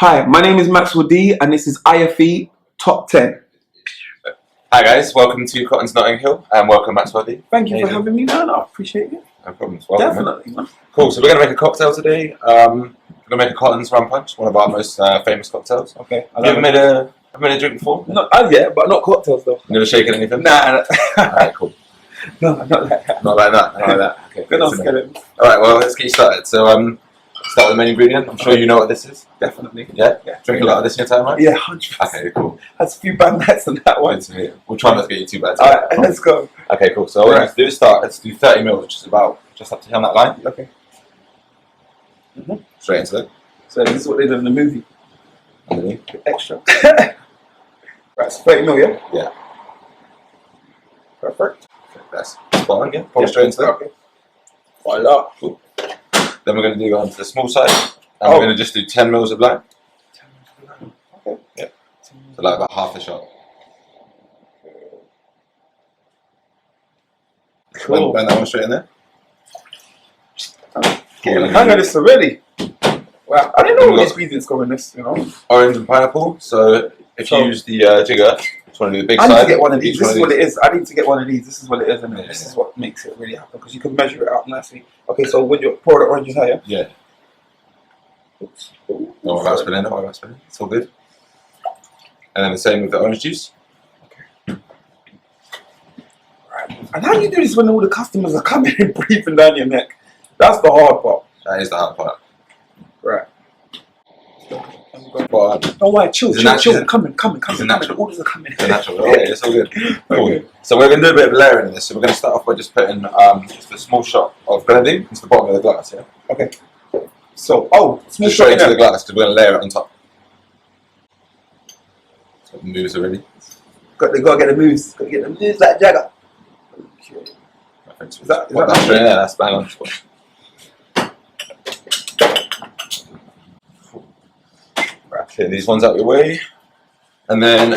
Hi, my name is Maxwell D, and this is IFETOP10. Hi guys, welcome to Cotton's Notting Hill, and welcome Maxwell D. Thank you for having me, man. I appreciate it. No problems. Welcome, Definitely, man. Cool. So we're gonna make a cocktail today. We're gonna make a Cotton's Rum Punch, one of our most famous cocktails. Okay. Have you ever made a drink before? Not yeah, but not cocktails though. You never shaken anything? Nah. Alright, cool. No, not like that. Not like that. Not like that. Okay. Good on skeleton. Alright, well let's get you started. So start with the main ingredient. I'm sure you know what this is. Definitely. Yeah? Drink a lot of this in your time, right? Yeah, 100%. Okay, cool. That's a few bad nights on that one. We'll try not to get you too bad. Alright, let's go. Okay, cool. So what let's do is let's do 30 ml, which is about just up to here on that line. Okay. Straight into it. So this is what they did in the movie. Underneath. Extra. Right, so 30 mil, yeah? Yeah. Perfect. Okay, that's spot on, yeah? Pour straight into it. Okay. Voila. Cool. Then we're going to go on to the small side, and we're going to just do 10 mils of lime. 10 mils. Okay. Yeah. So like about half a shot. Cool. Burn that one straight in there. Getting the hang of this already. Wow, I didn't know all these ingredients go in this, you know. Orange and pineapple. So if you use the jigger, just want to do the big I side. need to get one of these. This is what it is. I need to get one of these. This is what it is, and this is what makes it really happen because you can measure it out nicely. Okay, so when you pour the orange here, yeah. Oops. Don't worry about spilling. Don't worry about spilling. It's all good. And then the same with the orange juice. Okay. Right. And how do you do this when all the customers are coming and breathing down your neck? That's the hard part. That is the hard part. Right. But, don't worry, chill. Coming. It's a natural. The orders are coming. It's a natural. Okay, it's all good. Cool. Okay. So we're going to do a bit of layering in this. So we're going to start off by just putting just a small shot of grenadine into the bottom of the glass. Yeah. Okay. So, small just shot into the glass because we're going to layer it on top. So the moves already. Got to get the moves. Got to get the moves like Jagger. Okay. Is that straight in there? That's bang on. Right, clear these ones out your way, and then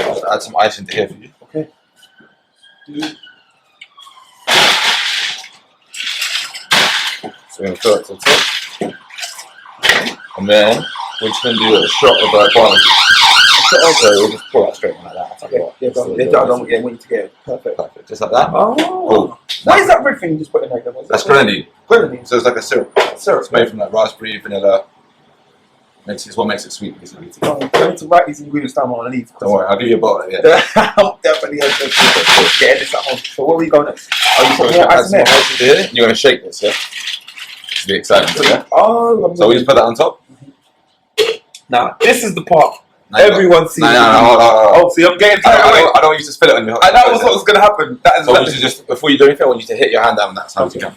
just add some ice into here for you. Okay. So we're going to fill it to the top, and then we're just going to do a shot of barbecue. So we'll just pour that straight in like that. Okay. Yeah, I don't want you to get it. Perfect. Just like that. Oh. Cool. What is that red thing you just put in there? That's grenadine. Grenadine. So it's like a syrup. It's made from like raspberry, vanilla. It's what makes it sweet, basically. I need to write these ingredients down on the leaf. Don't worry, I'll give you a bottle. Yeah. I'm definitely getting this at home. So where we going next? Are you put more ice in here? You're going to shake this, yeah? It's the exciting bit, yeah? Oh, so we just put that on top? Now, this is the part everyone sees. No, oh, see, I'm getting tired. I don't want you to spill it on your hand. That was what was going to happen. That is so just, before you do anything, I want you to hit your hand down that time you can.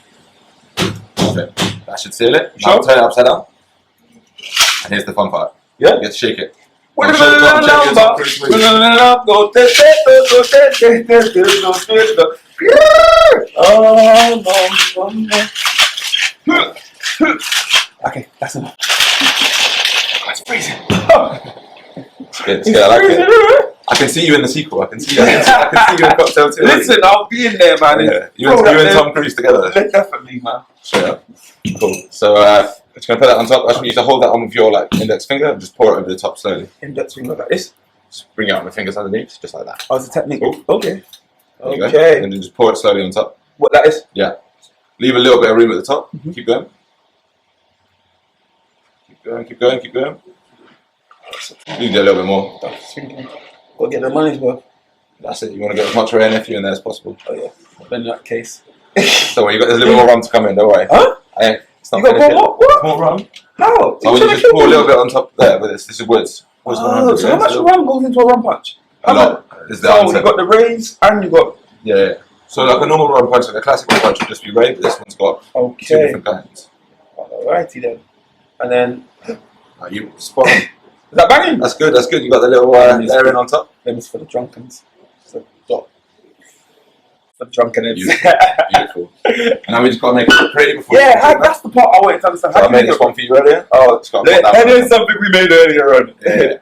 Perfect. That should seal it. Now turn it upside down. And here's the fun part. Yeah? You have to shake it. Okay, that's enough. It's freezing. It's good, I like it. I can see you in the sequel. I can see you in the cocktail too. Listen, I'll be in there, man. Yeah. You and Tom Cruise together. Definitely, man. Straight up. Cool. So just gonna put that on top. I just want you to hold that on with your index finger and just pour it over the top slowly. Index finger like this? Just bring it out with my fingers underneath, just like that. Oh, it's a technique. Cool. Okay. Okay. And then just pour it slowly on top. What that is? Yeah. Leave a little bit of room at the top. Keep going. Keep going. You can do a little bit more. Got to get the money's worth. That's it. You want to get as much rain in there as possible. Oh yeah. Then in that case. So you got there's a little more rum to come in. Don't worry. Huh? It's not you got what? More rum. How? So you just pour a little bit on top there with this. This is woods. Oh, so how much rum goes into a rum punch? A lot. So you got the rays and you got. Yeah. So like a normal rum punch, like a classic rum punch would just be ray, but this one's got two different kinds. Alrighty then. And then. You spot on. Is that banging? That's good. You got the little layering on top. Them is for the drunkens. So for the drunkenheads. Beautiful. And now we just got to make it pretty before. Yeah, that's the part I wanted to understand. So I made this one for you earlier. Oh, that is something we made earlier on. Yeah.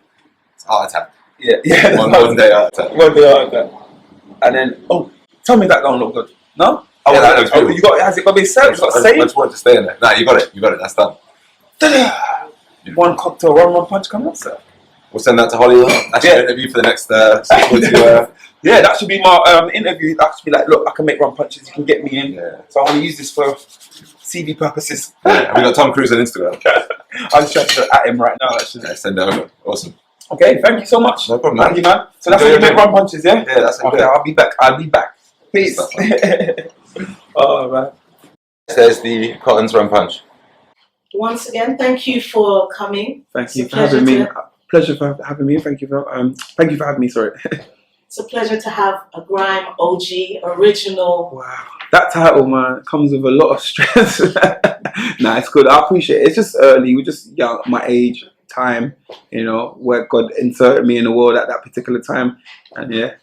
It's heart attack. Yeah. One day heart attack. One day heart attack. And then, tell me that don't look good. No? Yeah, that looks beautiful. Has it got to be set? It's got to I just want it to stay in there. Nah, you got it. That's done. one cocktail, one punch coming up, sir. We'll send that to Hollywood. That's your interview for the next sequel to. Yeah, that should be my interview. That should be like, look, I can make rum punches. You can get me in. Yeah. So I want to use this for CV purposes. Yeah. We got Tom Cruise on Instagram. I'm just trying to at him right now. Actually. Yeah, send it over. Awesome. Okay, thank you so much. No problem, man. Thank you, man. So that's how you make rum punches, yeah? Yeah, that's okay. I'll be back. Peace. Oh man. There's the Cotton's rum punch. Once again, thank you for coming. Thank you for having me. Pleasure for having me. Thank you for having me. Sorry. It's a pleasure to have a Grime OG original. Wow, that title, man, comes with a lot of stress. Nah, it's good. I appreciate it. It's just early. We're just young, my age, time. You know, where God inserted me in the world at that particular time, and yeah,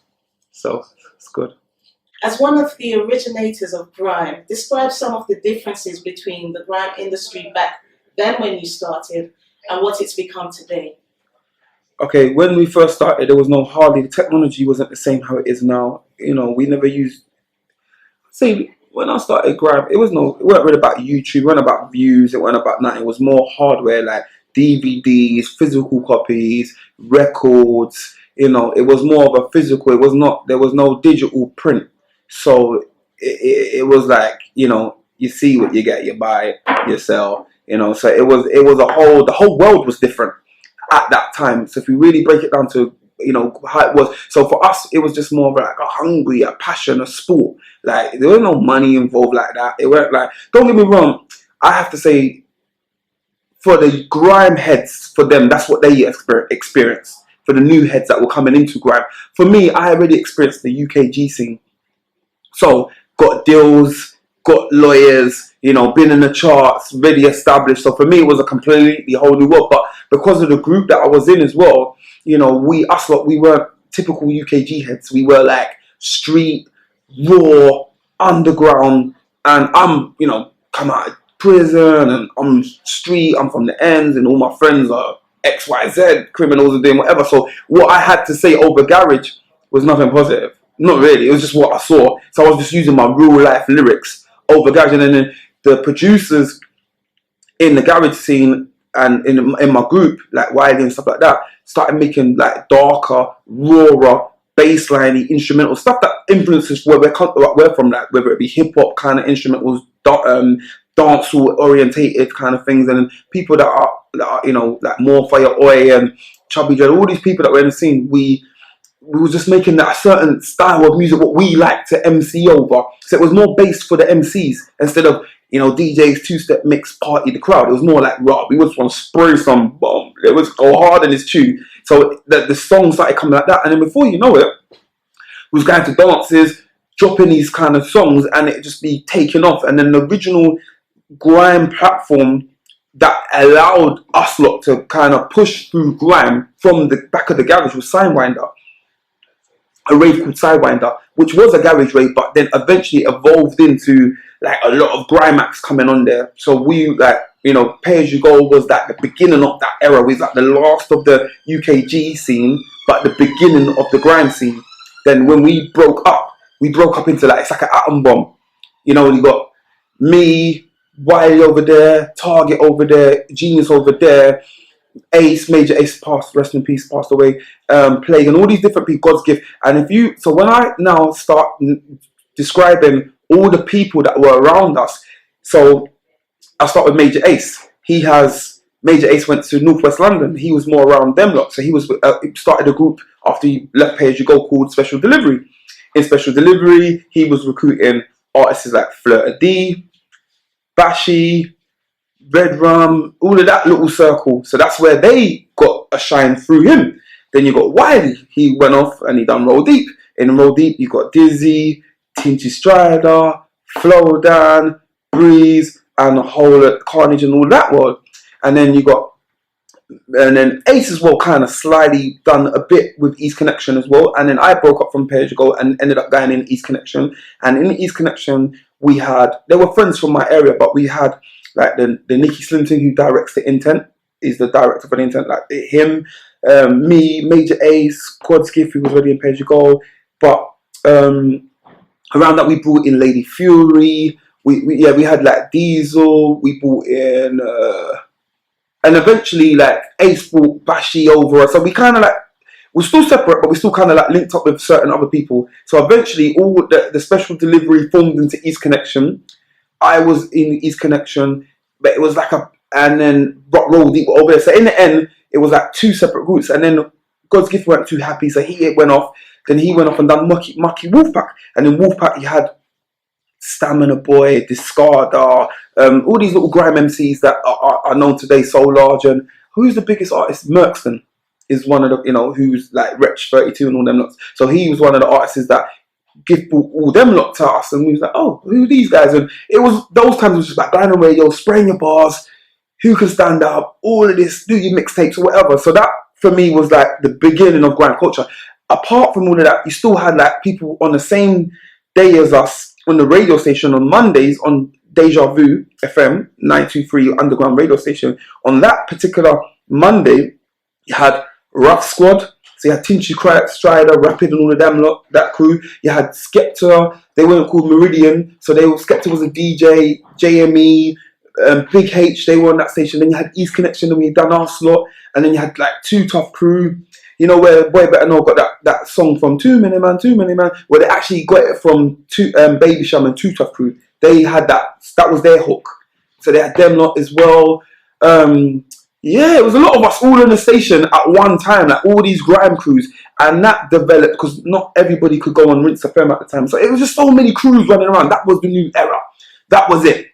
so it's good. As one of the originators of Grime, describe some of the differences between the Grime industry back then when you started and what it's become today. Okay, when we first started, there was hardly, the technology wasn't the same how it is now. You know, we never used, say, when I started Grime, it weren't really about YouTube, it wasn't about views, it wasn't about nothing. It was more hardware like DVDs, physical copies, records, you know, it was more of a physical, there was no digital print. So it was like, you know, you see what you get, you buy, you sell, you know. So it was the whole world was different at that time. So if we really break it down to, you know, how it was. So for us, it was just more of like a hungry, a passion, a sport. Like there was no money involved like that. It weren't like, don't get me wrong, I have to say, for the Grime heads, for them, that's what they experienced. For the new heads that were coming into Grime. For me, I already experienced the UKG scene. So, got deals, got lawyers, you know, been in the charts, really established. So for me, it was a completely whole new world. But because of the group that I was in as well, you know, we weren't typical UKG heads. We were like street, raw, underground. And I'm, you know, come out of prison and I'm street, I'm from the ends and all my friends are XYZ criminals and doing whatever. So what I had to say over garage was nothing positive. Not really, it was just what I saw. So I was just using my real life lyrics over garage. And then the producers in the garage scene and in my group, like Wiley and stuff like that, started making like darker, rawer, bassline, instrumental stuff that influences where we're from, like whether it be hip hop kind of instrumentals, dancehall orientated kind of things, and people that are you know, like More Fire Oi and Chubby Dread, all these people that were in the scene, we were just making that certain style of music what we like to MC over. So it was more based for the MCs instead of, you know, DJs two-step mix party the crowd. It was more like rock. We just want to spray some bomb. It was go hard in this tune. So the song started coming like that, and then before you know it, we was going to dances, dropping these kind of songs, and it just be taken off. And then the original Grime platform that allowed us lot to kind of push through Grime from the back of the garage was Sidewinder. A rave called Sidewinder, which was a garage rave, but then eventually evolved into like a lot of Grime acts coming on there. So we, like, you know, Pay As You Go was like the beginning of that era. We was like the last of the UKG scene, but the beginning of the Grime scene. Then when we broke up into like, it's like an atom bomb. You know, you got me, Wiley over there, Target over there, Genius over there, Ace, Major Ace passed, rest in peace, passed away, Plague, and all these different people, God's gift. And so when I now start describing all the people that were around us, so I'll start with Major Ace. Major Ace went to Northwest London. He was more around them lot. So he started a group after he left Pay As You Go called Special Delivery. In Special Delivery, he was recruiting artists like Flirta D, Bashi, Red Rum, all of that little circle. So that's where they got a shine through him. Then you got Wiley. He went off and he done Roll Deep. In Roll Deep, you got Dizzy, Tinchy Strider, Flow Dan, Breeze, and the whole Carnage and all that world. And then then Ace as well kind of slyly done a bit with East Connection as well. And then I broke up from Pay As You Go and ended up going in East Connection. And in East Connection, they were friends from my area, but we had like the Nicky Slinton who directs the Intent, is the director for the Intent, like him, me, Major Ace, Quad Skiff, who was already in Pay As You Go. But around that we brought in Lady Fury, we had like Diesel, we brought in And eventually, like, Ace brought Bashi over. So we kind of like, we're still separate, but we still kind of like linked up with certain other people. So eventually, all the special delivery formed into East Connection. I was in East Connection, but it was like and then Rock Roll Deep were over there. So in the end, it was like two separate groups. And then God's Gift weren't too happy, so he went off. Then he went off and done Mucky Wolfpack. And in Wolfpack, you had Stamina Boy, Discarder, all these little grime MCs that are known today, so large. And who's the biggest artist? Merkston is one of the, who's like Wretch 32 and all them lots. So he was one of the artists that Gift brought all them lot to us, and we was like, oh, who are these guys? And it was, those times it was just like going on radio, spraying your bars, who can stand up, all of this, do your mixtapes or whatever. So that for me was like the beginning of grime culture. Apart from all of that, you still had like people on the same day as us on the radio station on Mondays on Deja Vu FM 923 underground radio station. On that particular Monday, you had Rough Squad. So you had Tinchy Strider, Rapid and all of them lot, that crew. You had Skepta, they weren't called Meridian. So Skepta was a DJ, JME, Big H, they were on that station. Then you had East Connection and we done our slot. And then you had like Too Tough Crew, where Boy Better Know got that song from Too Many Man, where they actually got it from Baby Sham and Too Tough Crew. They had that was their hook. So they had them lot as well. Yeah, it was a lot of us all in the station at one time, like all these grime crews, and that developed because not everybody could go on Rinse FM at the time. So it was just so many crews running around. That was the new era. That was it.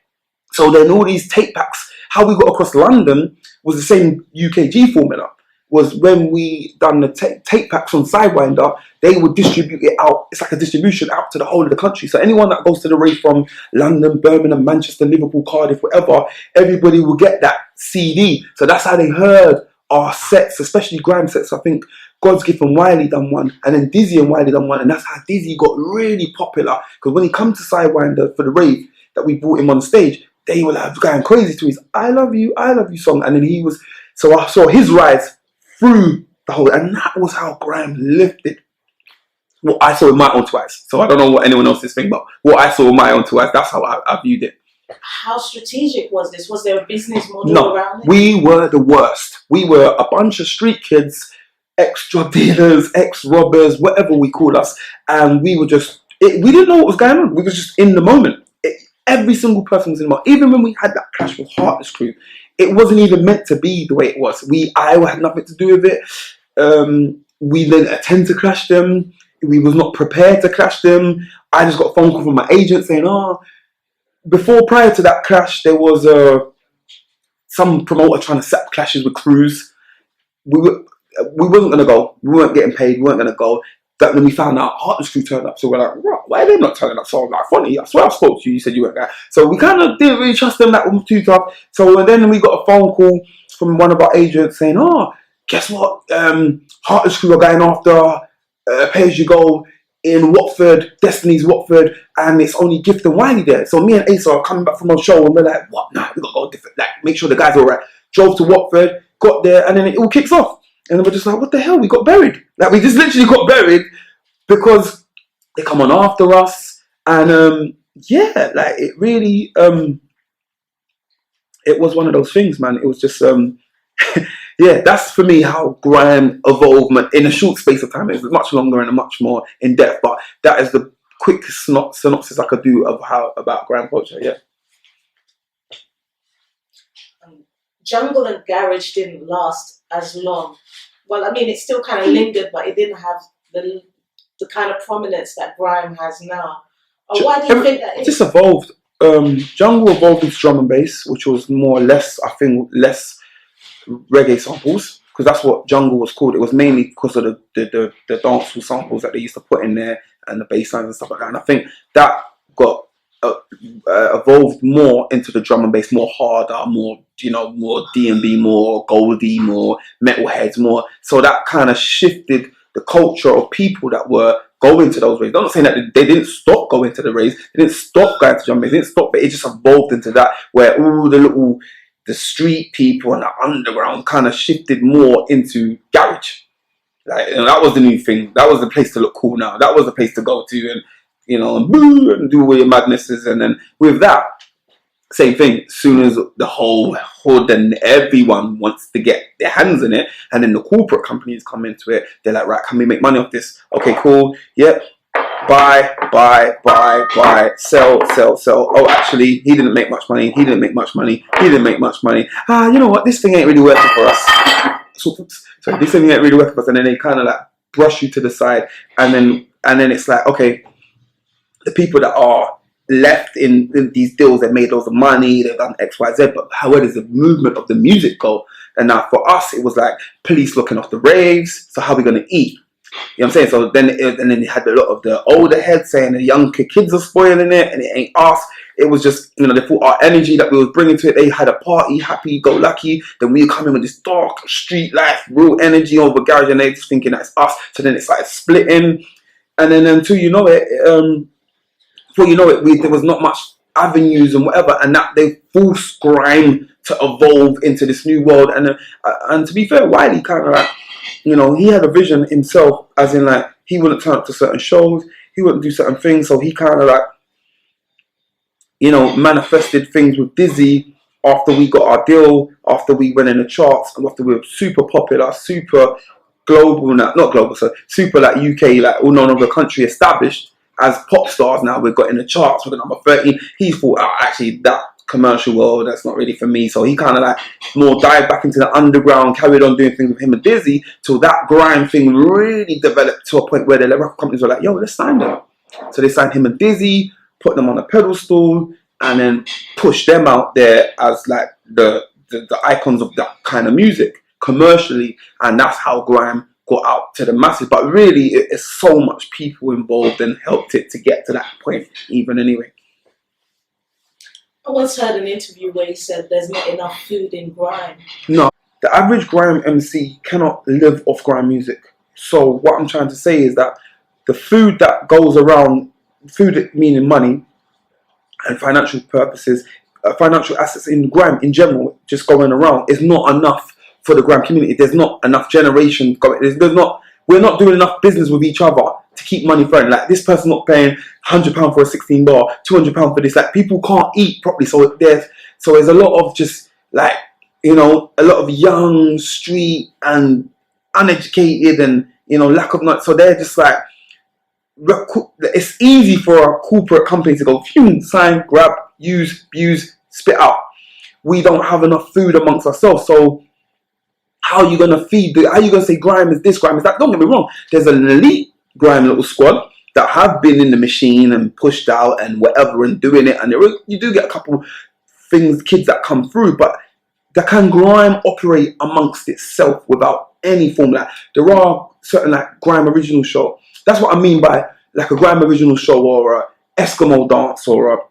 So then all these tape packs, how we got across London was the same UKG formula. Was when we done the tape packs on Sidewinder, they would distribute it out. It's like a distribution out to the whole of the country. So anyone that goes to the rave from London, Birmingham, Manchester, Liverpool, Cardiff, whatever, everybody will get that CD. So that's how they heard our sets, especially grime sets. I think God's Gift and Wiley done one, and then Dizzy and Wiley done one, and that's how Dizzy got really popular. Because when he come to Sidewinder for the rave that we brought him on stage, they were like going crazy to his I love you song. And then he was, so I saw his rise through the whole, and that was how grime lifted. What I saw with my own two eyes. So I don't know what anyone else is thinking, but what I saw with my own two eyes, that's how I viewed it. How strategic was this? Was there a business model around it? We were the worst. We were a bunch of street kids, ex-drug dealers, ex-robbers, whatever we call us, and we were just, we didn't know what was going on. We were just in the moment. Every single person was in the moment. Even when we had that clash with Heartless Crew, it wasn't even meant to be the way it was. I had nothing to do with it. We didn't intend to clash them. We was not prepared to clash them. I just got a phone call from my agent saying, prior to that clash, there was some promoter trying to set up clashes with crews. We wasn't going to go. We weren't getting paid. We weren't going to go. That when we found out Heartless Crew turned up, so we're like, why are they not turning up? So I'm like, funny, I swear I spoke to you. You said you weren't there. So we kind of didn't really trust them. That was too tough. So then we got a phone call from one of our agents saying, guess what? Heartless Crew are going after Pay As You Go in Watford, Destiny's Watford, and it's only Gift and Wiley there. So me and Asa are coming back from our show, and we're like, what? Nah, we gotta go different. Like, make sure the guys are alright. Drove to Watford, got there, and then it all kicks off. And then we're just like, what the hell? We got buried. Like, we just literally got buried because they come on after us. And like, it really, it was one of those things, man. It was just, yeah, that's for me how grime evolved in a short space of time. It was much longer and much more in depth, but that is the quickest synopsis I could do of about grime culture. Yeah. Jungle and garage didn't last as long. Well, I mean, it still kind of lingered, but it didn't have the kind of prominence that grime has now. Why do you think that is? It just evolved. Jungle evolved into drum and bass, which was more or less, I think, less reggae samples, because that's what jungle was called. It was mainly because of the dancehall samples that they used to put in there and the bass lines and stuff like that. And I think that got evolved more into the drum and bass, more harder, more more D&B, more Goldie, more metalheads, more. So that kind of shifted the culture of people that were going to those raves. I'm not saying that they didn't stop going to the raves, they didn't stop going to drum and bass, they didn't stop, but it just evolved into that, where all the street people and the underground kind of shifted more into garage. Like, that was the new thing. That was the place to look cool now. That was the place to go to and, and boo and do all your madnesses. And then with that, Same thing. As soon as the whole hood and everyone wants to get their hands in it, and then the corporate companies come into it, they're like, right, can we make money off this? Okay, cool. Yep. Buy, sell. Oh, actually, he didn't make much money. He didn't make much money. You know what? This thing ain't really working for us. So this thing ain't really working for us. And then they kind of like brush you to the side, and then it's like, okay, the people that are left in these deals, they made loads of money, they've done X, Y, Z, but where does the movement of the music go? And now for us, it was like police looking off the raves. So how are we going to eat? You know what I'm saying? So then they had a lot of the older heads saying the young kids are spoiling it, and it ain't us. It was just, you know, they thought our energy that we was bringing to it, they had a party, happy-go-lucky. Then we come in with this dark street life, real energy over garage, and they just thinking that's us. So then it started splitting, and then until you know it, there was not much avenues and whatever, and that they forced grime to evolve into this new world. And to be fair, Wiley kind of like, you know, he had a vision himself, as in like he wouldn't turn up to certain shows, he wouldn't do certain things, so he kind of like, you know, manifested things with Dizzy after we got our deal, after we went in the charts, and after we were super popular, super global, not global, so super like UK, like all known over the country, established as pop stars. Now we've got in the charts, we're number 13. He thought, oh, actually that commercial world, that's not really for me. So he kind of like more dived back into the underground, carried on doing things with him and Dizzy, till that grime thing really developed to a point where the record companies were like, yo, let's sign them. So they signed him and Dizzy, put them on a pedestal, and then pushed them out there as like the icons of that kind of music commercially. And that's how grime got out to the masses. But really, it's so much people involved and helped it to get to that point even anyway. I once heard an interview where he said there's not enough food in grime. No, the average grime MC cannot live off grime music. So what I'm trying to say is that the food that goes around, food meaning money and financial purposes, financial assets in grime in general, just going around, is not enough for the grime community. There's not enough generations going. We're not doing enough business with each other to keep money flowing. Like, this person not paying £100 for a 16 bar, £200 for this. Like, people can't eat properly. So there's a lot of just like, you know, a lot of young street and uneducated and, you know, lack of knowledge. So they're just like, it's easy for a corporate company to go, sign, grab, use, abuse, spit out. We don't have enough food amongst ourselves. So how are you going to feed? How are you going to say grime is this, grime is that? Don't get me wrong. There's an elite grime little squad that have been in the machine and pushed out and whatever and doing it. And you do get a couple things, kids that come through, but that can grime operate amongst itself without any formula. There are certain like grime original show. That's what I mean by like a grime original show or a Eskimo dance or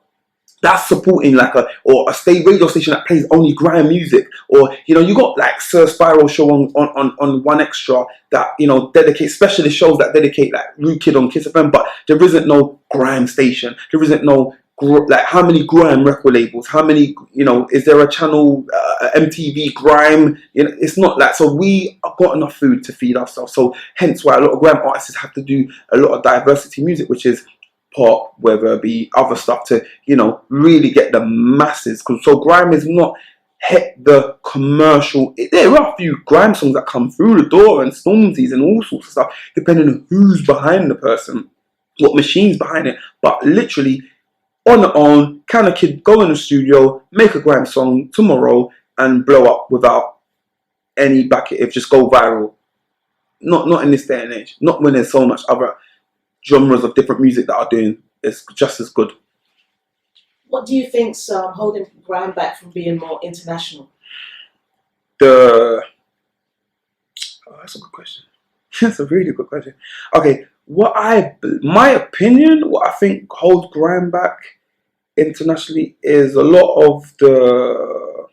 that's supporting like a state radio station that plays only grime music, or you know, you got like Sir Spiral show on One Extra that, you know, dedicate specialist shows that dedicate like Rude Kid on Kiss FM, but there isn't no grime station. There isn't no like, how many grime record labels? How many, you know, is there a channel MTV grime? You know, it's not that. So we have got enough food to feed ourselves. So hence why a lot of grime artists have to do a lot of diversity music, which is pop, whether it be other stuff, to, you know, really get the masses. So grime is not hit the commercial. There are a few grime songs that come through the door and Stromzy's and all sorts of stuff, depending on who's behind the person, what machine's behind it. But literally, on their own, can a kid go in the studio, make a grime song tomorrow and blow up without any backing, if just go viral? Not in this day and age. Not when there's so much other genres of different music that are doing it's just as good. What do you think's holding grime back from being more international? That's a good question. That's a really good question. Okay, my opinion, what I think holds grime back internationally is a lot of the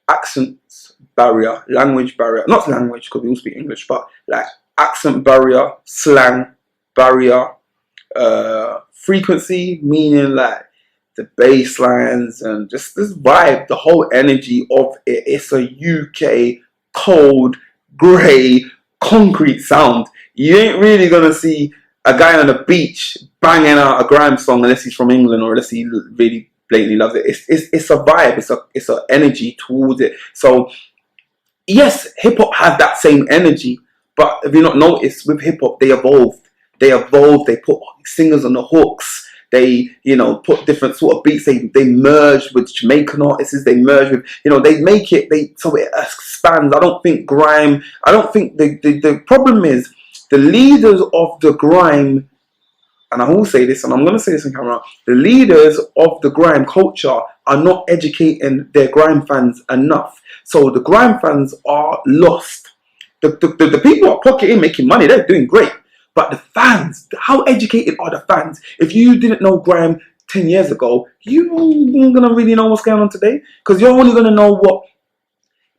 accents barrier, language barrier. Not language, because we all speak English, but like accent barrier, slang barrier, frequency, meaning like the bass lines and just this vibe, the whole energy of it. It's a UK cold, grey, concrete sound. You ain't really gonna see a guy on the beach banging out a grime song unless he's from England or unless he really blatantly loves it. It's a vibe. It's a energy towards it. So yes, hip hop has that same energy, but if you not noticed, with hip hop they evolved. They evolved. They put singers on the hooks. They, put different sort of beats. They merge with Jamaican artists. They merge with, they make it. So it expands. I don't think grime. I don't think the problem is the leaders of the grime. And I will say this, and I'm going to say this in camera. The leaders of the grime culture are not educating their grime fans enough. So the grime fans are lost. The people are pocketing, making money. They're doing great. But the fans, how educated are the fans? If you didn't know grime 10 years ago, you ain't going to really know what's going on today. Because you're only going to know what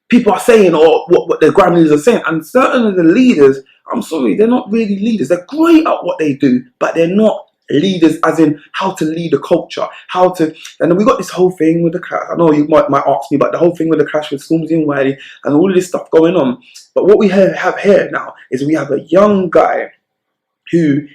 people are saying or what the grime leaders are saying. And certain of the leaders, I'm sorry, they're not really leaders. They're great at what they do, but they're not leaders as in how to lead a culture, and then we got this whole thing with the clash. I know you might ask me about the whole thing with the clash with Stromzy and Wiley and all of this stuff going on. But what we have here now is we have a young guy who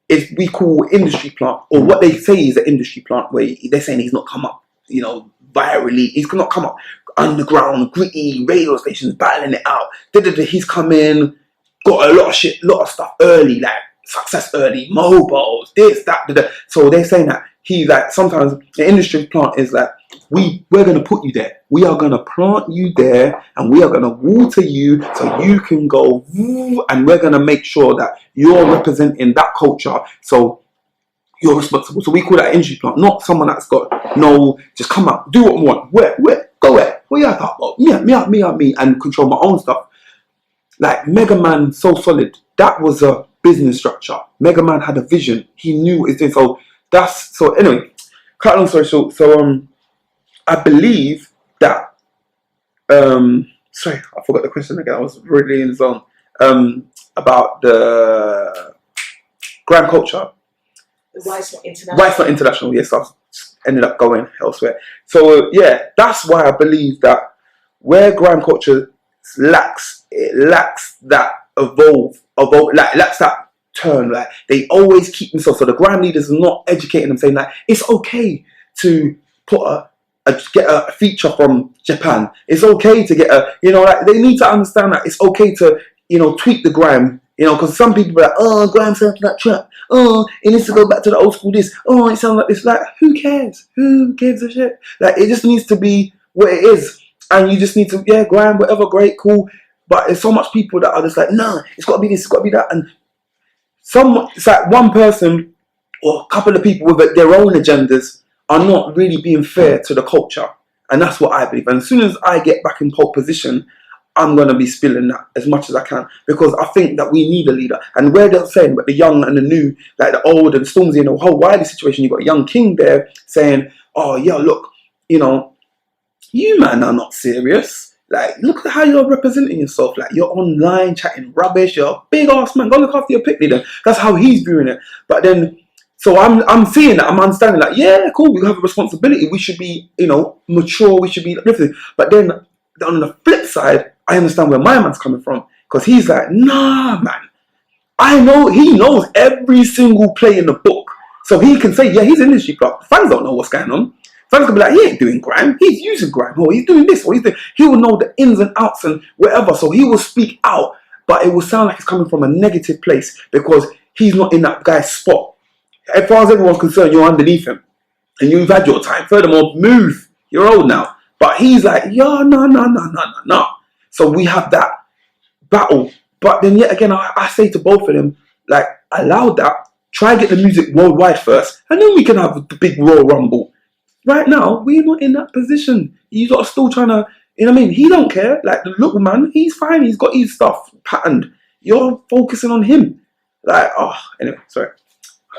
is, we call industry plant, or what they say is an industry plant, where they're saying he's not come up, virally. He's not come up underground, gritty radio stations, battling it out. He's come in, got a lot of stuff early, like success early, mobiles, this, that, that. So they're saying that he's like, sometimes the industry plant is like, we're going to put you there. We are going to plant you there, and we are going to water you so you can go, and we're going to make sure that you're representing that culture. So you're responsible. So we call that industry plant, not someone that's got no, just come out, do what we want. Where? Go where? What you talk about? Me, and control my own stuff. Like Mega Man, so solid. That was a business structure. Mega Man had a vision. He knew what he was doing. So anyway, cut long story short. So I believe that sorry, I forgot the question again. I was really in the zone. About the grime culture. Why it's not international? Why it's not international? Yes, I ended up going elsewhere. So yeah, that's why I believe that where grime culture lacks that lacks that turn. Like they always keep themselves. So the grime leaders are not educating them, saying that it's okay to put get a feature from Japan. It's okay to get like they need to understand that it's okay to tweak the grime. Because some people are like, oh, grime sounds like trap. Oh, it needs to go back to the old school this. Oh, it sounds like this. Like, who cares? Who gives a shit? Like, it just needs to be what it is. And you just need to, grime, whatever, great, cool. But there's so much people that are just like, nah, it's got to be this, it's got to be that. And it's like one person or a couple of people with their own agendas are not really being fair to the culture. And that's what I believe. And as soon as I get back in pole position, I'm going to be spilling that as much as I can, because I think that we need a leader. And where they're saying, but the young and the new, like the old and Stormzy and the whole Wiley situation, you've got a young king there saying, oh, yeah, look, you man are not serious. Like, look at how you're representing yourself. Like, you're online chatting rubbish. You're a big ass man. Go look after your picnic then. That's how he's viewing it. But then, so I'm seeing that. I'm understanding that, yeah, cool, we have a responsibility. We should be, mature. We should be everything. But then, on the flip side, I understand where my man's coming from, because he's like, nah, man. I know he knows every single play in the book, so he can say, yeah, he's industry plot. Fans don't know what's going on. Fans can be like, he ain't doing grime. He's using grime, or he's doing this, or he's doing. He will know the ins and outs and whatever. So he will speak out, but it will sound like it's coming from a negative place because he's not in that guy's spot. As far as everyone's concerned, you're underneath him, and you've had your time. Furthermore, move. You're old now. But he's like, yeah, no. So we have that battle. But then yet again, I say to both of them, like, allow that. Try and get the music worldwide first, and then we can have the big Royal Rumble. Right now, we're not in that position. You lot are still trying to, he don't care. Like, the little man, he's fine. He's got his stuff patterned. You're focusing on him. Like, anyway, sorry.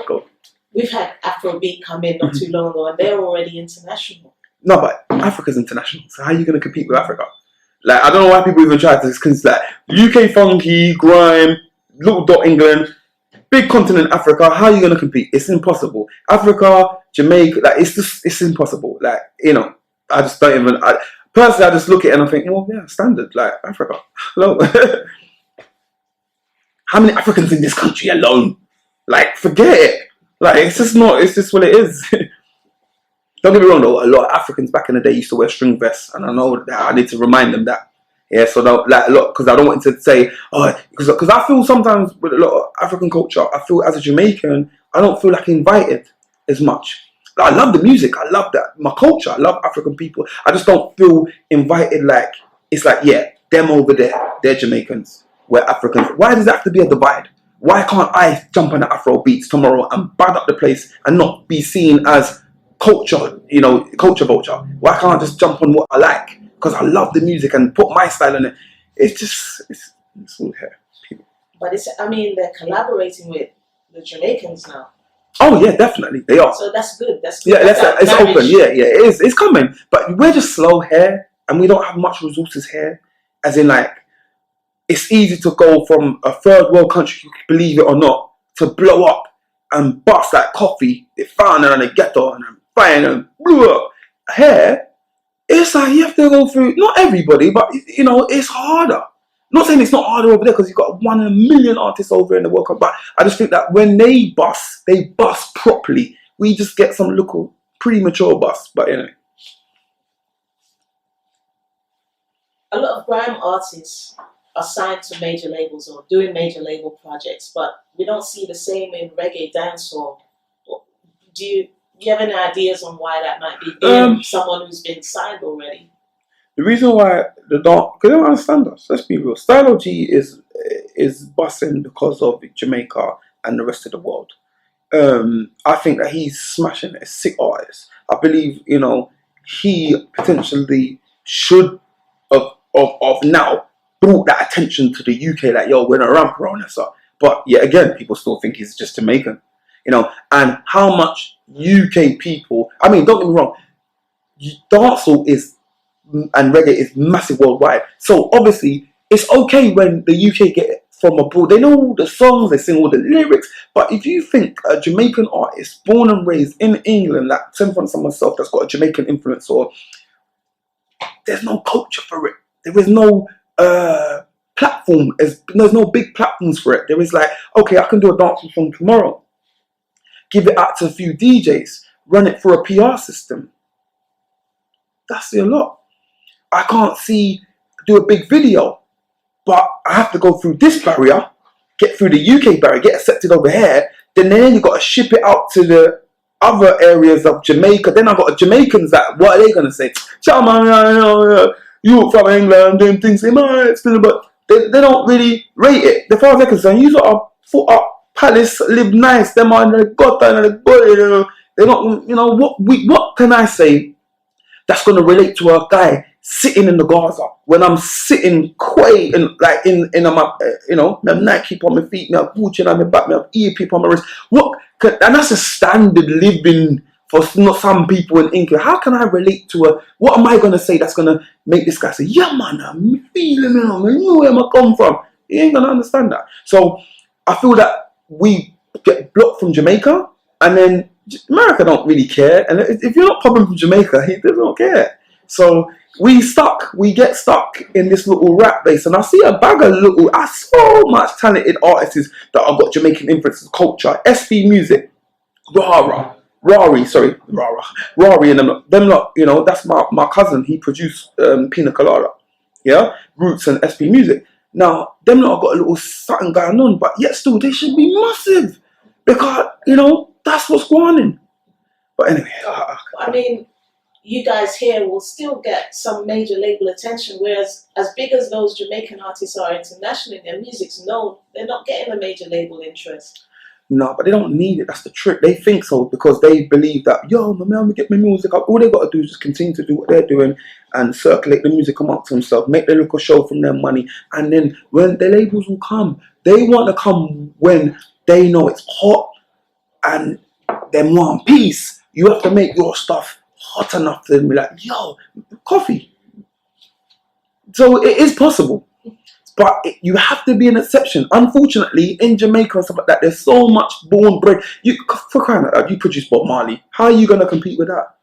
Go. We've had Afrobeat come in not too long ago, and they're already international. No, but Africa's international. So how are you going to compete with Africa? Like, I don't know why people even try to, because like UK funky, grime, little dot England, big continent Africa. How are you going to compete? It's impossible. Africa, Jamaica, like it's impossible. Like, I just don't even. Personally, I just look at it and I think, well, yeah, standard. Like Africa, hello. How many Africans in this country alone? Like, forget it. Like, it's just not. It's just what it is. Don't get me wrong though, a lot of Africans back in the day used to wear string vests, and I know that I need to remind them that. Yeah, so like a lot, because I don't want to say, oh, because I feel sometimes with a lot of African culture, I feel as a Jamaican, I don't feel like invited as much. Like, I love the music, I love that, my culture, I love African people. I just don't feel invited. Like it's like, yeah, them over there, they're Jamaicans, we're Africans. Why does it have to be a divide? Why can't I jump on the Afro beats tomorrow and bad up the place and not be seen as culture, culture vulture? Why can't I just jump on what I like? Because I love the music and put my style in it. It's just, it's all here. But they're collaborating with the Jamaicans now. Oh yeah, definitely they are. So that's good. That's good. Yeah, it's open. Yeah, it is. It's coming, but we're just slow here, and we don't have much resources here. As in, like, it's easy to go from a third world country, believe it or not, to blow up and bust like coffee. They found it in the ghetto and fine and blew up. Here, it's like you have to go through. Not everybody, but it's harder. Not saying it's not harder over there because you've got 1 in a million artists over in the World Cup, but I just think that when they bust properly. We just get some little premature bust, but anyway. A lot of grime artists are signed to major labels or doing major label projects, but we don't see the same in reggae dancehall. Do you have any ideas on why that might be? Being someone who's been signed already. The reason why because they don't understand us. Let's be real. Stylo G is busting because of Jamaica and the rest of the world. I think that he's smashing a sick artist. I believe he potentially should of now brought that attention to the UK. Like, yo, we're in a ramp around this stuff. But yet again, people still think he's just Jamaican. And how much UK people. I mean, don't get me wrong. Dancehall and reggae is massive worldwide. So obviously it's okay when the UK get it from abroad. They know all the songs, they sing all the lyrics. But if you think a Jamaican artist born and raised in England, like same from someoneself that's got a Jamaican influence, or there's no culture for it. There is no platform. There's no big platforms for it. There is like, okay, I can do a dancehall song tomorrow. Give it out to a few DJs. Run it for a PR system. That's a lot. I can't do a big video, but I have to go through this barrier, get through the UK barrier, get accepted over here. Then you got to ship it out to the other areas of Jamaica. Then I got Jamaicans that, what are they gonna say? Ciao man, you from England doing things. But they don't really rate it. The far as they're concerned, you got a foot up palace, live nice. Them on the Godfather and the body. They don't. What can I say that's gonna relate to a guy sitting in the Gaza when I'm sitting quay and like in my Nike on my feet, me have Gucci on my back, me have earpiece on my wrist. And that's a standard living for some people in England. How can I relate to what am I gonna say that's gonna make this guy say, yeah man, I'm feeling it, I know where I come from? He ain't gonna understand that. So I feel that we get blocked from Jamaica, and then America don't really care. And if you're not popping from Jamaica, they don't care. So we get stuck in this little rat race, and I see a bag of so much talented artists that have got Jamaican influences, culture, SB music, Rari, and them lot, that's my cousin. He produced Pina Colada, yeah, Roots and SB music. Now, them lot have got a little something going on, but yet still they should be massive because that's what's going on. But anyway, I mean, you guys here will still get some major label attention, whereas as big as those Jamaican artists are internationally, their music's known, they're not getting a major label interest. No, but they don't need it. That's the trick. They think so because they believe that, yo, my man, we get my music up. All they got to do is just continue to do what they're doing and circulate the music amongst themselves, make their little show from their money. And then when the labels will come, they want to come when they know it's hot and they want peace. You have to make your stuff hot enough to be like, yo, coffee. So it is possible. But you have to be an exception. Unfortunately, in Jamaica and stuff like that, there's so much born bred. For crying out loud, you produce Bob Marley. How are you going to compete with that?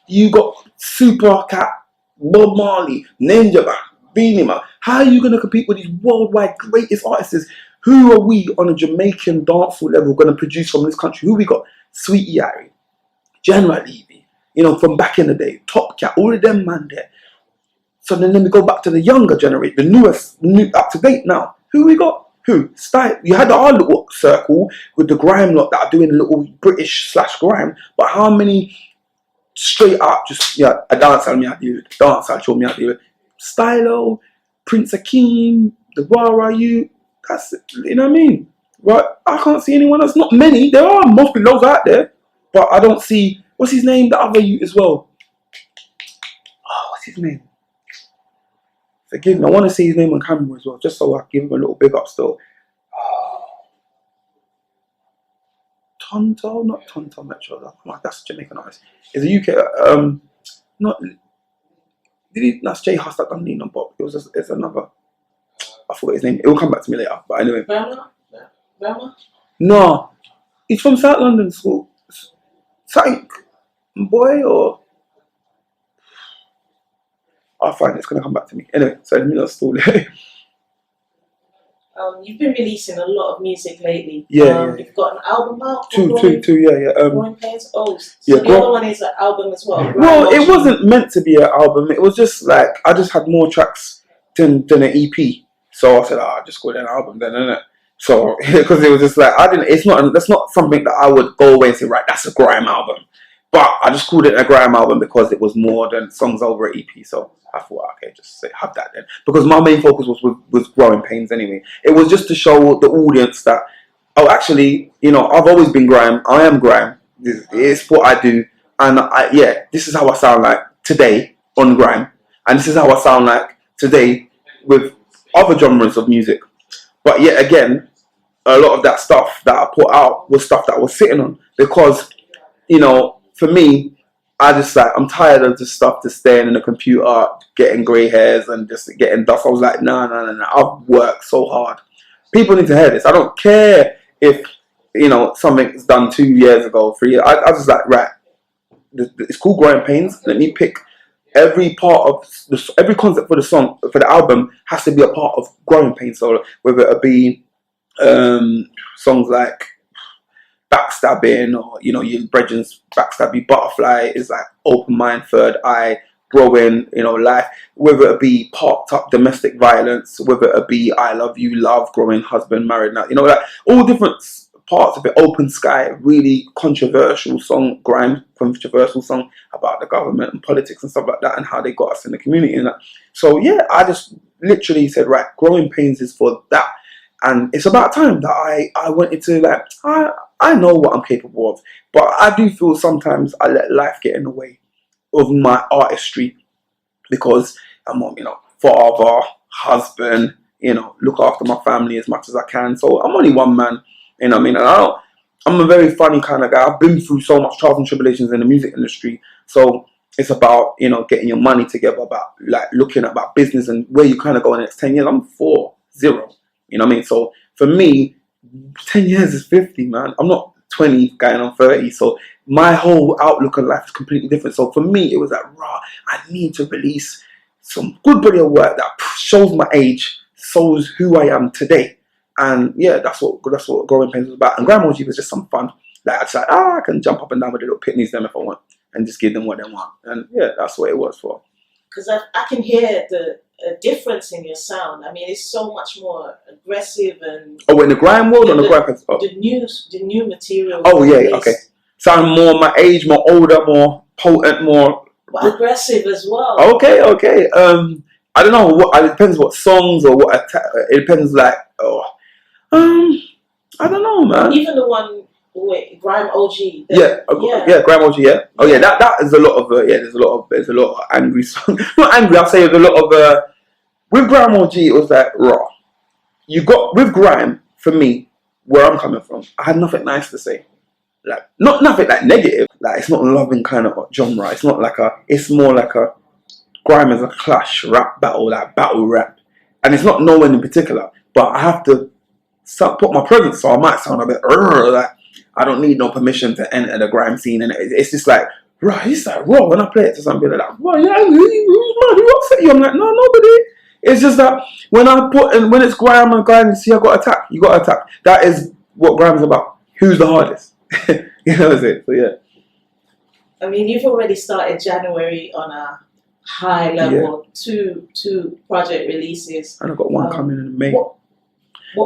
You got Super Cat, Bob Marley, Ninja Man, Beanie Man. How are you going to compete with these worldwide greatest artists? Who are we on a Jamaican dancehall level going to produce from this country? Who we got? Sweetie Ari, General Levy, from back in the day, Top Cat, all of them man there. So then we go back to the younger generation, the new up to date now. Who we got? Who? Style. You had our little circle with the grime lot that are doing a little British / grime, but how many straight up just a dancer me out here, dancer show me out here, Stylo, Prince Akeem, the Rara you. That's it, you know what I mean? Right? I can't see anyone else. Not many. There are must be loads out there, but I don't see. What's his name? The other you as well. Oh, what's his name? Forgive me. I want to see his name on camera as well, just so I give him a little big up still. Oh. Tonto, not Tonto Metro. That's a Jamaican artist. It's a UK. Not. That's Jay Huss that done Nino Bob. It's another. I forgot his name. It will come back to me later. But anyway. Grandma? No, he's from South London school. Something boy or. I'll find it. It's gonna come back to me. Anyway, so let me not stall it. You've been releasing a lot of music lately. Yeah. You've got an album out. Two, yeah. Growing Pains. Oh, so yeah, the other one is an album as well. Well, it wasn't meant to be an album. It was just like I just had more tracks than an EP. So I said, I'll just go to an album then, innit? So because it was just like that's not something that I would go away and say, right, that's a grime album. But I just called it a grime album because it was more than songs over an EP. So I thought, okay, just have that then. Because my main focus was Growing Pains anyway. It was just to show the audience that, actually, I've always been grime. I am grime. It's what I do. And this is how I sound like today on grime. And this is how I sound like today with other genres of music. But yet again, a lot of that stuff that I put out was stuff that I was sitting on. Because, for me, I'm tired of just stuff just staying in the computer, getting grey hairs and just getting dust. I was like, no. I've worked so hard. People need to hear this. I don't care if, something's done 2 years ago, 3 years. I was just like, right, it's called Grime Pains. Let me pick every part of every concept for the song, for the album has to be a part of Growing Pains. So whether it be songs like Backstabbing or your Bretren's Backstabby, Butterfly is like Open Mind, Third Eye, Growing, Life, whether it be Parked Up, Domestic Violence, whether it be I Love You, Love, Growing, Husband, Married Now, like all different parts of it. Open Sky, really controversial song, grime, controversial song about the government and politics and stuff like that and how they got us in the community and that. So yeah, I just literally said, right, Growing Pains is for that. And it's about time that I wanted to, I know what I'm capable of, but I do feel sometimes I let life get in the way of my artistry because I'm father, husband, look after my family as much as I can. So I'm only one man, and I'm a very funny kind of guy. I've been through so much trials and tribulations in the music industry. So it's about, getting your money together, about looking at about business and where you kind of go in the next 10 years. I'm 4-0. You know what I mean? So for me, 10 years is 50, man. I'm not 20 going on 30. So my whole outlook on life is completely different. So for me, it was like, I need to release some good body of work that shows my age, shows who I am today. And yeah, that's what Growing Pains was about. And Grime was just some fun. I was like, I can jump up and down with the little pitneys them if I want and just give them what they want. And yeah, that's what it was for. Because I can hear the difference in your sound. I mean, it's so much more aggressive and. Oh, in the grime world or the grime? Oh. The new material. Oh yeah, okay. Sound more my age, more older, more potent, more. But aggressive as well. Okay. I don't know. It depends what songs or what. It depends I don't know, man. Even the one with Grime OG. Grime OG. Yeah. Oh yeah, that is a lot of There's a lot of angry songs. Not angry. I'll say there's a lot of with Grime OG. It was like raw. You got with Grime for me, where I'm coming from. I had nothing nice to say. Not nothing negative. It's not a loving kind of genre. It's not it's more like a grime as a clash rap battle, battle rap. And it's not no one in particular, but I have to put my presence, so I might sound a bit I don't need no permission to enter the grime scene, and it's just it's raw when I play it to somebody who's who upset you? I'm like, no, nobody. It's just that when it's grime and grime, you see, you got to attack. That is what grime's about. Who's the hardest? You know what I'm saying? So yeah. I mean, you've already started January on a high level, two project releases. And I've got one coming in May. What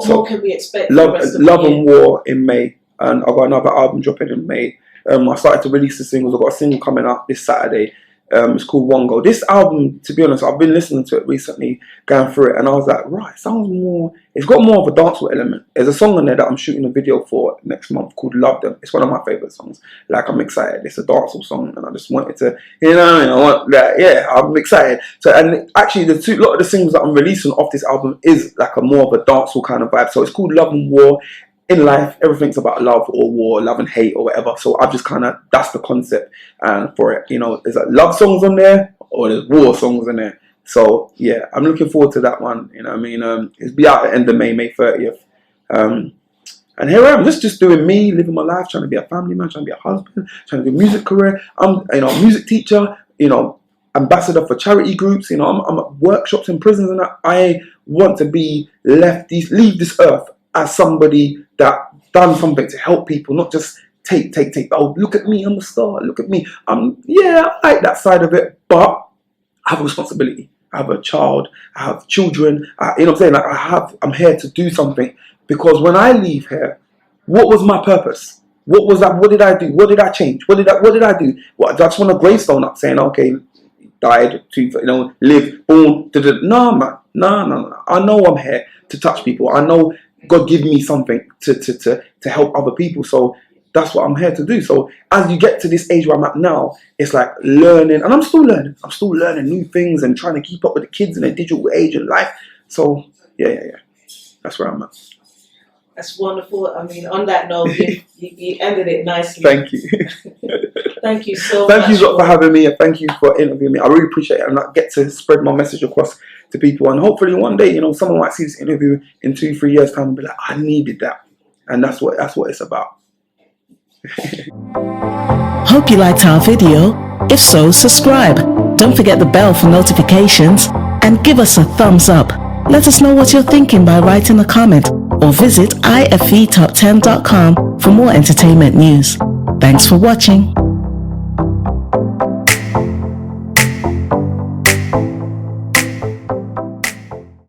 more can we expect? Love and War in May, and I've got another album dropping in May. I started to release the singles. I've got a single coming out this Saturday. It's called Wongo. This album, to be honest, I've been listening to it recently, going through it, and I was like, right, it sounds more. It's got more of a dancehall element. There's a song on there that I'm shooting a video for next month called Love Them. It's one of my favorite songs. Like, I'm excited. It's a dancehall song, and I just wanted to, you know, I want that. Yeah, I'm excited. So, and actually, a lot of the singles that I'm releasing off this album is like a more of a dancehall kind of vibe. So it's called Love and War. In life, everything's about love or war, love and hate or whatever. So I've just kind of, that's the concept for it. You know, there's like love songs on there or there's war songs in there. So yeah, I'm looking forward to that one. You know what I mean? It's be out at the end of May 30th. And here I am, just doing me, living my life, trying to be a family man, trying to be a husband, trying to do a music career. I'm, you know, a music teacher, you know, ambassador for charity groups. You know, I'm at workshops in prisons and that. I want to be leave this earth as somebody that done something to help people, not just take. Oh, look at me, I'm a star. Look at me. Yeah, I like that side of it, but I have a responsibility. I have a child. I have children. You know what I'm saying? Like I'm here to do something, because when I leave here, what was my purpose? What was that? What did I do? What did I change? What did I do? What, I just want a gravestone up saying, okay, died, live, born. No, man. No. I know I'm here to touch people. I know God give me something to help other people. So that's what I'm here to do. So as you get to this age where I'm at now, it's like learning, and I'm still learning. I'm still learning new things and trying to keep up with the kids in a digital age and life. So yeah. That's where I'm at. That's wonderful. I mean, on that note, you ended it nicely. Thank you. Thank you so much. Thank you for having me, and thank you for interviewing me. I really appreciate it, and I get to spread my message across to people, and hopefully one day, you know, someone might see this interview in 2-3 years time and be like, I needed that. And that's what it's about. Hope you liked our video. If so, subscribe. Don't forget the bell for notifications, and give us a thumbs up. Let us know what you're thinking by writing a comment, or visit IFETOP10.com for more entertainment news. Thanks for watching.